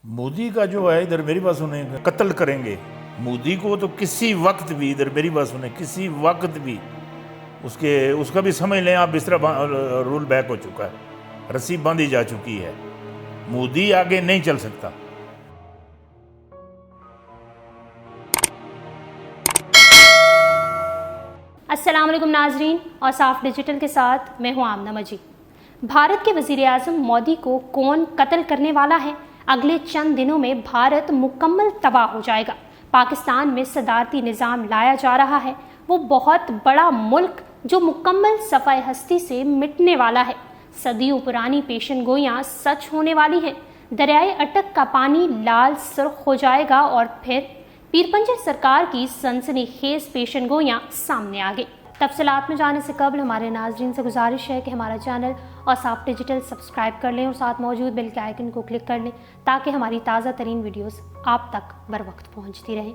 मोदी का जो है इधर मेरी बात सुने कत्ल करेंगे मोदी को तो किसी वक्त भी, इधर मेरी बात सुने, किसी वक्त भी उसका भी समझ लें आप, बिस्तरा रोल बैक हो चुका है, रस्सी बांधी जा चुकी है, मोदी आगे नहीं चल सकता। अस्सलाम वालेकुम नाजरीन, और साफ डिजिटल के साथ मैं हूं आमना मजीद। भारत के वजीर आज़म मोदी को कौन कत्ल करने वाला है? अगले चंद दिनों में भारत मुकम्मल तबाह हो जाएगा। पाकिस्तान में सदारती निज़ाम लाया जा रहा है, वो बहुत बड़ा मुल्क जो मुकम्मल सफ़ाए हस्ती से मिटने वाला है। सदियों पुरानी पेशन गोइयाँ सच होने वाली हैं। दरियाए अटक का पानी लाल सुर्ख हो जाएगा और फिर पीरपंजर सरकार की सनसनीखेज पेशन गोइयाँ सामने आ गई। तफसीलात में जाने से कबल हमारे नाजरीन से गुजारिश है कि हमारा चैनल और साफ डिजिटल सब्सक्राइब कर लें और साथ मौजूद बेल के आइकन को क्लिक कर लें ताकि हमारी ताज़ा तरीन वीडियोस आप तक बर वक्त पहुँचती रहें।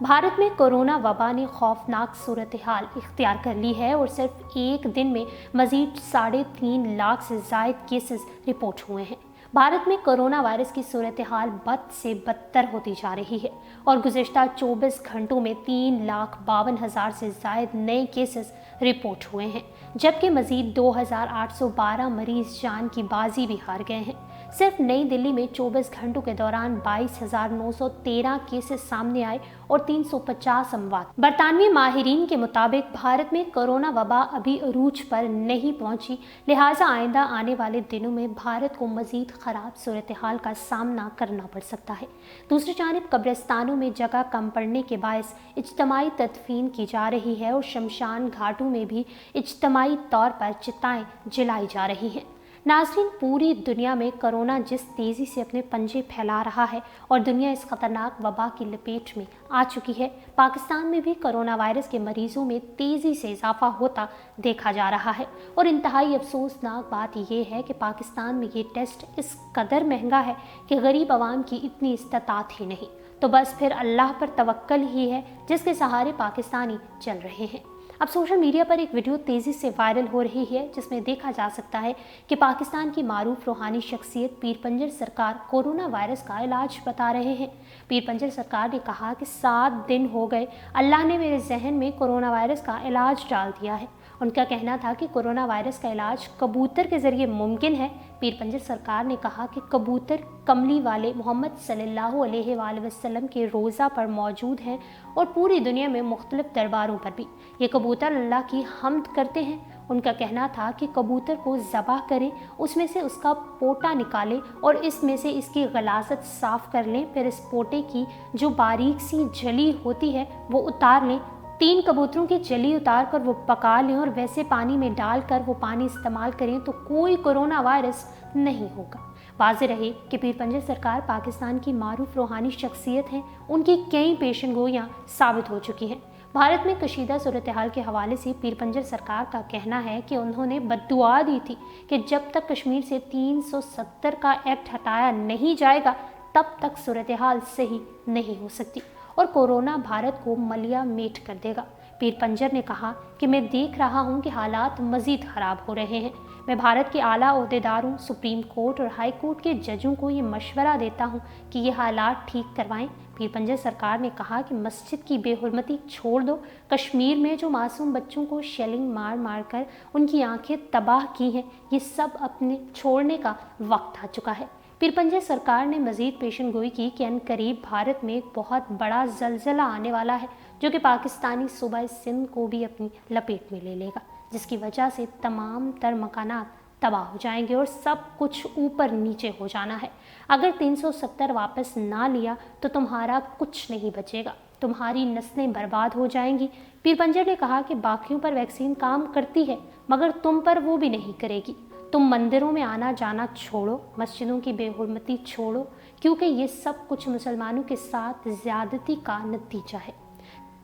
भारत में कोरोना वबा ने खौफनाक सूरत हाल इख्तियार कर ली है और सिर्फ एक दिन में मजीद 3.5 लाख से ज़ायद केसेस रिपोर्ट हुए हैं। भारत में कोरोना वायरस की सूरत हाल बद से बदतर होती जा रही है और गुज़िश्ता 24 घंटों में 3,52,000 से ज़ायद नए केसेस रिपोर्ट हुए हैं, जबकि मज़ीद 2,812 मरीज़ जान की बाजी भी हार गए हैं। सिर्फ नई दिल्ली में 24 घंटों के दौरान 22,913 केसेस सामने आए और 350 अमवात। बरतानवी माहिरीन के मुताबिक भारत में कोरोना वबा अभी अरूज पर नहीं पहुंची, लिहाजा आइंदा आने वाले दिनों में भारत को मजीद ख़राब सूरत हाल का सामना करना पड़ सकता है। दूसरी जानिब कब्रिस्तानों में जगह कम पड़ने के बायस इज्तमाई तदफीन की जा रही है और शमशान घाटों में भी इज्तमाई तौर पर चिताएँ जलाई जा रही हैं। नाज़रीन, पूरी दुनिया में कोरोना जिस तेज़ी से अपने पंजे फैला रहा है और दुनिया इस ख़तरनाक वबा की लपेट में आ चुकी है, पाकिस्तान में भी कोरोना वायरस के मरीज़ों में तेज़ी से इजाफा होता देखा जा रहा है। और इंतहाई अफसोसनाक बात यह है कि पाकिस्तान में ये टेस्ट इस कदर महंगा है कि गरीब आवाम की इतनी इस्तात ही नहीं, तो बस फिर अल्लाह पर तवक्कल ही है जिसके सहारे पाकिस्तानी चल रहे हैं। अब सोशल मीडिया पर एक वीडियो तेज़ी से वायरल हो रही है जिसमें देखा जा सकता है कि पाकिस्तान की मारूफ रूहानी शख्सियत पीरपंजर सरकार कोरोना वायरस का इलाज बता रहे हैं। पीरपंजर सरकार ने कहा कि 7 दिन हो गए, अल्लाह ने मेरे जहन में कोरोना वायरस का इलाज डाल दिया है। उनका कहना था कि कोरोना वायरस का इलाज कबूतर के ज़रिए मुमकिन है। पीरपंजर सरकार ने कहा कि कबूतर कमली वाले मोहम्मद सल्लल्लाहु अलैहि वसल्लम के रोज़ा पर मौजूद हैं और पूरी दुनिया में मुख्तलिफ दरबारों पर भी ये कबूतर अल्लाह की हम्द करते हैं। उनका कहना था कि कबूतर को ज़बह करें, उसमें से उसका पोटा निकालें और इसमें से इसकी गलाज़त साफ़ कर लें, फिर इस पोटे की जो बारीक सी जली होती है वो उतार लें। 3 कबूतरों की जली उतार कर वो पका लें और वैसे पानी में डालकर वो पानी इस्तेमाल करें तो कोई कोरोना वायरस नहीं होगा। वाज़ेह रहे कि पीरपंजर सरकार पाकिस्तान की मारूफ रूहानी शख्सियत हैं, उनकी कई पेशन गोइयाँ साबित हो चुकी हैं। भारत में कशीदा सूरत हाल के हवाले से पीरपंजर सरकार का कहना है कि उन्होंने बद्दुआ दी थी कि जब तक कश्मीर से 370 का एक्ट हटाया नहीं जाएगा तब तक सूरत हाल सही नहीं हो सकती और कोरोना भारत को मलिया मेट कर देगा। पीरपंजर ने कहा कि मैं देख रहा हूं कि हालात मज़ीद ख़राब हो रहे हैं। मैं भारत के आला ओहदेदारों, सुप्रीम कोर्ट और हाई कोर्ट के जजों को ये मशवरा देता हूं कि ये हालात ठीक करवाएं। पीरपंजर सरकार ने कहा कि मस्जिद की बेहुरमती छोड़ दो। कश्मीर में जो मासूम बच्चों को शेलिंग मार मार कर उनकी आंखें तबाह की हैं, ये सब अपने छोड़ने का वक्त आ चुका है। पीरपंजर सरकार ने मज़ीद पेशन गोई की कि अनकरीब भारत में एक बहुत बड़ा ज़लज़ला आने वाला है जो कि पाकिस्तानी सूबा सिंध को भी अपनी लपेट में ले लेगा, जिसकी वजह से तमाम तर मकानात तबाह हो जाएंगे और सब कुछ ऊपर नीचे हो जाना है। अगर 370 वापस ना लिया तो तुम्हारा कुछ नहीं बचेगा, तुम्हारी नस्लें बर्बाद हो जाएंगी। पीरपंजर ने कहा कि बाकियों पर वैक्सीन काम करती है मगर तुम पर वो भी नहीं करेगी। तुम मंदिरों में आना जाना छोड़ो, मस्जिदों की बेहुरमती छोड़ो, क्योंकि ये सब कुछ मुसलमानों के साथ ज़्यादती का नतीजा है।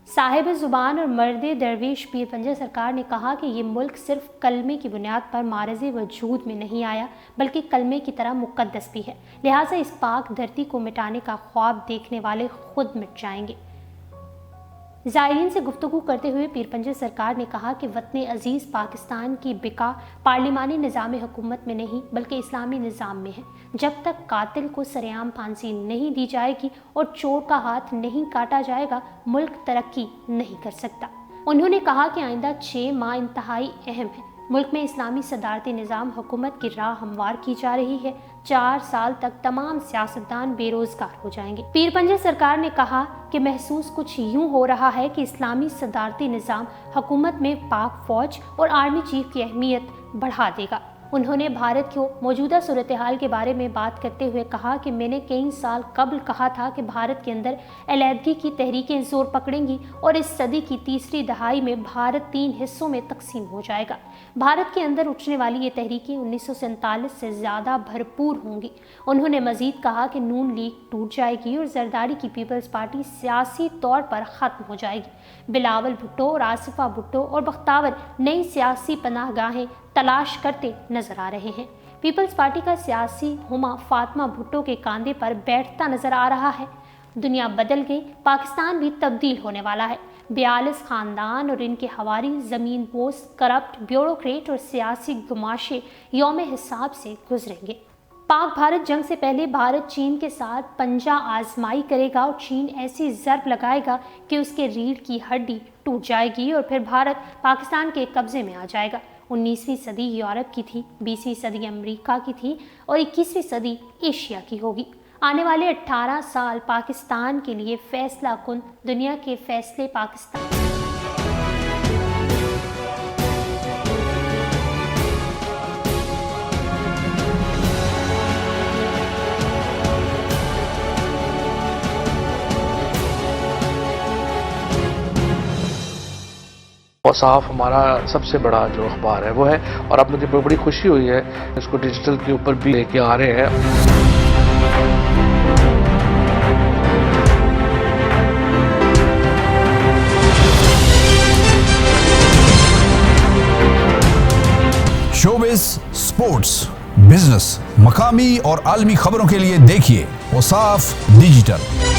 साहिब ज़ुबान और मर्द दरवेश पीरपंजर सरकार ने कहा कि ये मुल्क सिर्फ कलमे की बुनियाद पर मारज़े वजूद में नहीं आया बल्कि कलमे की तरह मुक़द्दस भी है, लिहाजा इस पाक धरती को मिटाने का ख्वाब देखने वाले खुद मिट जाएंगे। زائرین سے گفتگو کرتے ہوئے پیر پنجل سرکار نے کہا کہ وطن عزیز پاکستان کی بقا پارلیمانی نظام حکومت میں نہیں بلکہ اسلامی نظام میں ہے۔ جب تک قاتل کو سرعام پھانسی نہیں دی جائے گی اور چور کا ہاتھ نہیں کاٹا جائے گا، ملک ترقی نہیں کر سکتا۔ انہوں نے کہا کہ آئندہ 6 ماہ انتہائی اہم ہیں۔ ملک میں اسلامی صدارتی نظام حکومت کی راہ ہموار کی جا رہی ہے۔ 4 سال تک تمام سیاستدان بے روزگار ہو جائیں گے۔ پیر پنجل سرکار نے کہا کہ محسوس کچھ یوں ہو رہا ہے کہ اسلامی صدارتی نظام حکومت میں پاک فوج اور آرمی چیف کی اہمیت بڑھا دے گا۔ انہوں نے بھارت کی موجودہ صورتحال کے بارے میں بات کرتے ہوئے کہا کہ میں نے کئی سال قبل کہا تھا کہ بھارت کے اندر علیحدگی کی تحریکیں زور پکڑیں گی اور اس صدی کی تیسری دہائی میں بھارت 3 حصوں میں تقسیم ہو جائے گا۔ بھارت کے اندر اٹھنے والی یہ تحریکیں 1947 سے زیادہ بھرپور ہوں گی۔ انہوں نے مزید کہا کہ نون لیگ ٹوٹ جائے گی اور زرداری کی پیپلز پارٹی سیاسی طور پر ختم ہو جائے گی۔ بلاول بھٹو اور آصفہ بھٹو اور بختیار نئی سیاسی پناہ گاہیں تلاش کرتے نظر آ رہے ہیں۔ پیپلز پارٹی کا سیاسی ہما فاطمہ بھٹو کے کاندھے پر بیٹھتا نظر آ رہا ہے۔ دنیا بدل گئی، پاکستان بھی تبدیل ہونے والا ہے۔ 42 خاندان اور ان کے حواری، زمین بوس، کرپٹ بیوروکریٹ اور سیاسی گماشے یوم حساب سے گزریں گے۔ پاک بھارت جنگ سے پہلے بھارت چین کے ساتھ پنجہ آزمائی کرے گا اور چین ایسی ضرب لگائے گا کہ اس کے ریڑھ کی ہڈی ٹوٹ جائے گی اور پھر بھارت پاکستان کے قبضے میں آ جائے گا۔ 19ویں صدی یورپ کی تھی، 20ویں صدی امریکہ کی تھی اور 21ویں صدی ایشیا کی ہوگی۔ آنے والے 18 سال پاکستان کے لیے فیصلہ کن، دنیا کے فیصلے پاکستان۔ صاف ہمارا سب سے بڑا جو اخبار ہے وہ ہے، اور اب مجھے بڑی خوشی ہوئی ہے اس کو ڈیجیٹل کے اوپر بھی لے کے آ رہے ہیں۔ شوبز، سپورٹس، بزنس، مقامی اور عالمی خبروں کے لیے دیکھیے وصاف ڈیجیٹل۔